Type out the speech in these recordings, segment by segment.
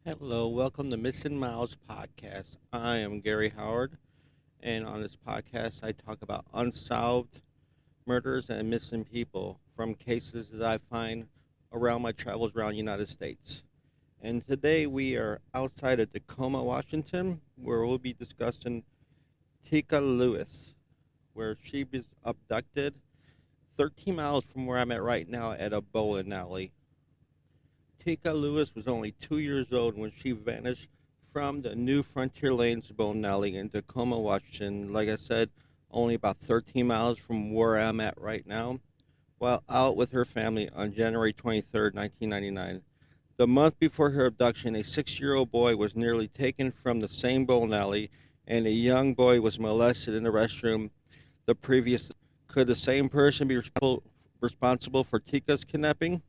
Hello, welcome to Missing Miles podcast. I am Gary Howard, and on this podcast, I talk about unsolved murders and missing people from cases that I find around my travels around the United States. And today we are outside of Tacoma, Washington, where we'll be discussing Teekah Lewis, where she was abducted 13 miles from where I'm at right now at a bowling alley. Teekah Lewis was only 2 years old when she vanished from the New Frontier Lanes bowling alley in Tacoma, Washington. Like I said, only about 13 miles from where I'm at right now, while out with her family on January 23rd, 1999. The month before her abduction, a 6-year-old boy was nearly taken from the same bowling alley, and a young boy was molested in the restroom the previous. Could the same person be responsible for Teekah's kidnapping?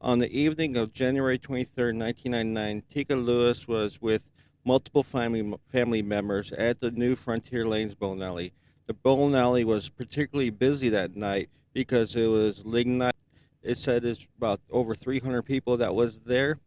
On the evening of January 23rd, 1999, Teekah Lewis was with multiple family members at the New Frontier Lanes bowling alley. The bowling alley was particularly busy that night because it was lignite. It said it's about over 300 people that was there.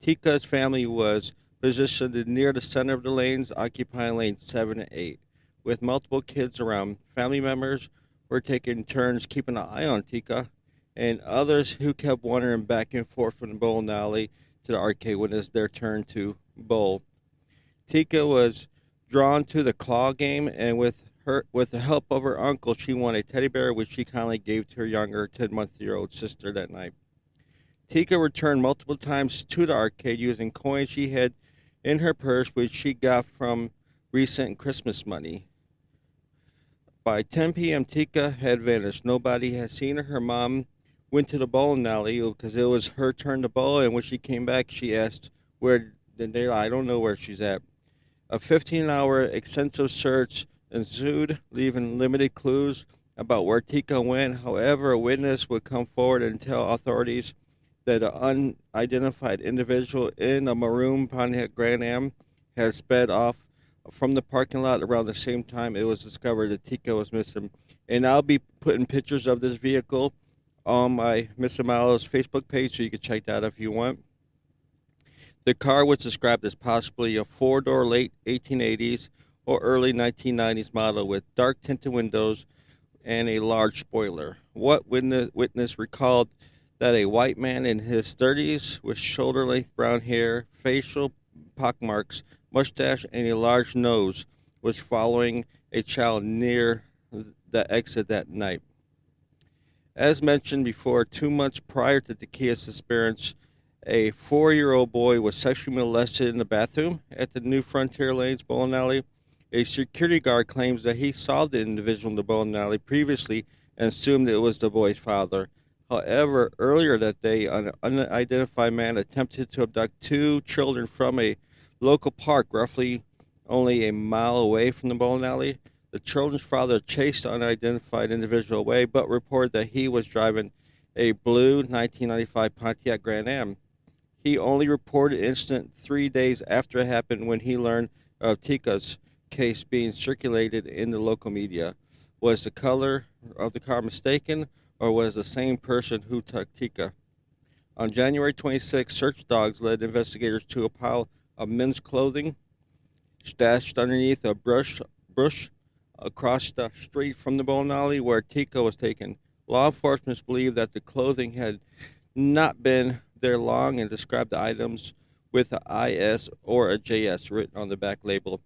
Teekah's family was positioned near the center of the lanes, occupying lanes 7 and 8, with multiple kids around. Family members were taking turns keeping an eye on Teekah, and others who kept wandering back and forth from the bowling alley to the arcade when it's their turn to bowl. Teekah was drawn to the claw game, and with the help of her uncle, she won a teddy bear, which she kindly gave to her younger 10-month-old sister that night. Teekah returned multiple times to the arcade using coins she had in her purse, which she got from recent Christmas money. By 10 p.m., Teekah had vanished. Nobody had seen her. Her mom went to the bowling alley because it was her turn to bowl, and when she came back, she asked, "Where did they? I don't know where she's at." A 15-hour extensive search ensued, leaving limited clues about where Teekah went. However, a witness would come forward and tell authorities that an unidentified individual in a maroon Pontiac Grand Am had sped off from the parking lot around the same time it was discovered that Teekah was missing. And I'll be putting pictures of this vehicle on my Mr. Miles Facebook page, so you can check that if you want. The car was described as possibly a four-door late 1880s or early 1990s model with dark tinted windows and a large spoiler. What witness recalled that a white man in his 30s with shoulder-length brown hair, facial pockmarks, mustache, and a large nose was following a child near the exit that night. As mentioned before, 2 months prior to Teekah's disappearance, a 4-year-old boy was sexually molested in the bathroom at the New Frontier Lanes bowling alley. A security guard claims that he saw the individual in the bowling alley previously and assumed it was the boy's father. However, earlier that day, an unidentified man attempted to abduct 2 children from a local park roughly only a mile away from the bowling alley. The children's father chased the unidentified individual away, but reported that he was driving a blue 1995 Pontiac Grand Am. He only reported the incident 3 days after it happened when he learned of Teekah's case being circulated in the local media. Was the color of the car mistaken, or was the same person who took Teekah? On January 26, search dogs led investigators to a pile of men's clothing stashed underneath a bush across the street from the bowling alley where Teekah was taken. Law enforcement believed that the clothing had not been there long and described the items with a IS or a JS written on the back label,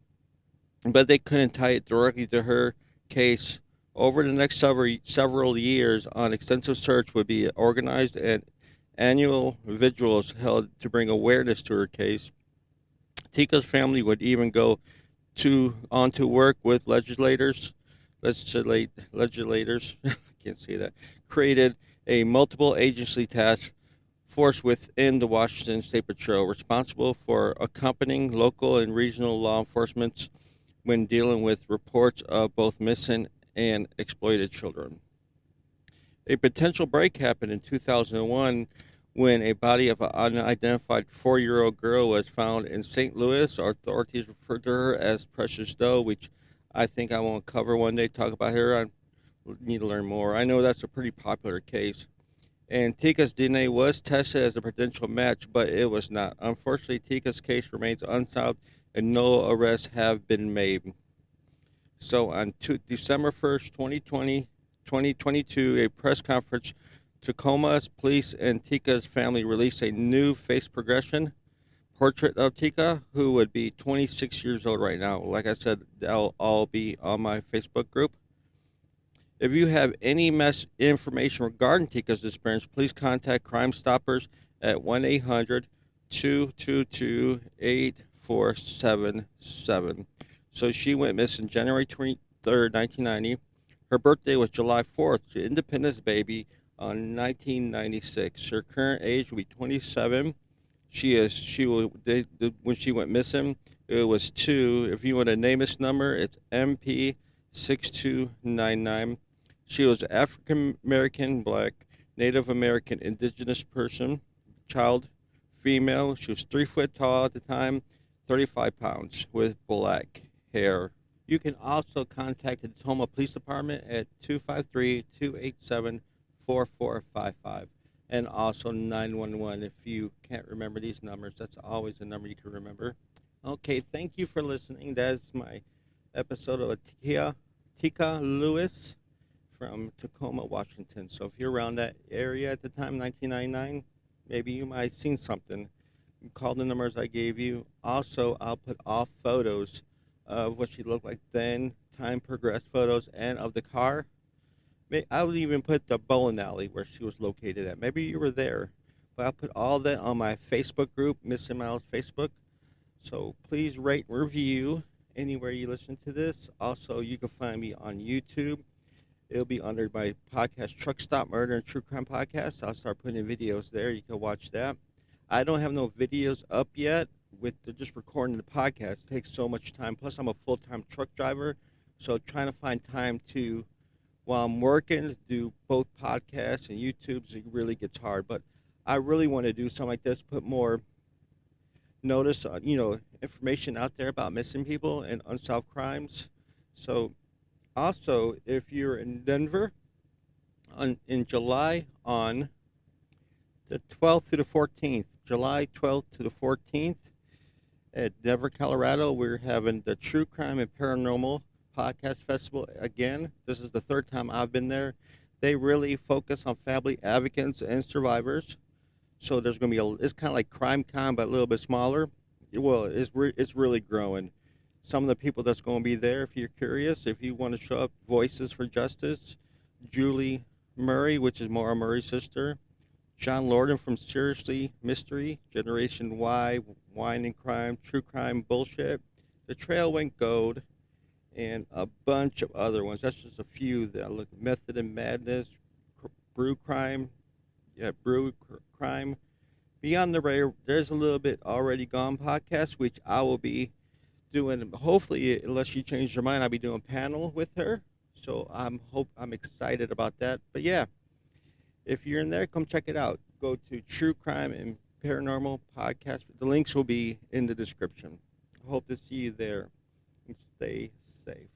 but they couldn't tie it directly to her case. Over the next several years, an extensive search would be organized and annual vigils held to bring awareness to her case. Teekah's family would even go on to work with legislators, I can't say that, created a multiple agency task force within the Washington State Patrol responsible for accompanying local and regional law enforcement when dealing with reports of both missing and exploited children. A potential break happened in 2001 when a body of an unidentified 4-year-old girl was found in St. Louis. Authorities referred to her as Precious Doe, which I think I want to cover one day, talk about her. I need to learn more. I know that's a pretty popular case. And Teekah's DNA was tested as a potential match, but it was not. Unfortunately, Teekah's case remains unsolved and no arrests have been made. So on December 1st, 2022, a press conference, Tacoma's police and Teekah's family released a new face progression portrait of Teekah, who would be 26 years old right now. Like I said, they'll all be on my Facebook group. If you have any information regarding Teekah's disappearance, please contact Crime Stoppers at 1-800-222-8477. So she went missing January 23rd, 1990. Her birthday was July 4th, Independence Baby on 1996. Her current age will be 27. When she went missing, it was 2. If you want to name this number, it's MP6299. She was African American, Black, Native American, Indigenous person, child, female. She was 3 foot tall at the time, 35 pounds, with black hair. You can also contact the Tacoma Police Department at 253-287-4455 and also 911. If you can't remember these numbers, that's always a number you can remember. Okay, thank you for listening. That is my episode of Teekah Lewis from Tacoma, Washington. So if you're around that area at the time, 1999, maybe you might have seen something. You call the numbers I gave you. Also, I'll put off photos of what she looked like then, time progressed photos, and of the car. I would even put the bowling alley where she was located at. Maybe you were there. But I'll put all that on my Facebook group, Missing Miles Facebook. So please rate and review anywhere you listen to this. Also, you can find me on YouTube. It'll be under my podcast, Truck Stop Murder and True Crime Podcast. I'll start putting videos there. You can watch that. I don't have no videos up yet. With just recording the podcast, it takes so much time. Plus, I'm a full-time truck driver. So trying to find time to, while I'm working, do both podcasts and YouTubes, it really gets hard. But I really want to do something like this, put more notice, information out there about missing people and unsolved crimes. So also, if you're in Denver in July on the 12th to the 14th, July 12th to the 14th at Denver, Colorado, we're having the True Crime and Paranormal Podcast Festival again. This is the third time I've been there. They really focus on family advocates and survivors. So there's going to be it's kind of like Crime Con, but a little bit smaller. Well, it's really growing. Some of the people that's going to be there, if you're curious, if you want to show up, Voices for Justice, Julie Murray, which is Maura Murray's sister, John Lorden from Seriously Mystery, Generation Y, Wine and Crime, True Crime Bullshit, The Trail Went Gold, and a bunch of other ones. That's just a few that look. Method and Madness, Brew Crime, Beyond the Rare. There's a little bit already gone podcast, which I will be doing. Hopefully, unless you change your mind, I'll be doing a panel with her. So I'm excited about that. But yeah, if you're in there, come check it out. Go to True Crime and Paranormal Podcast. The links will be in the description. I hope to see you there. And stay safe.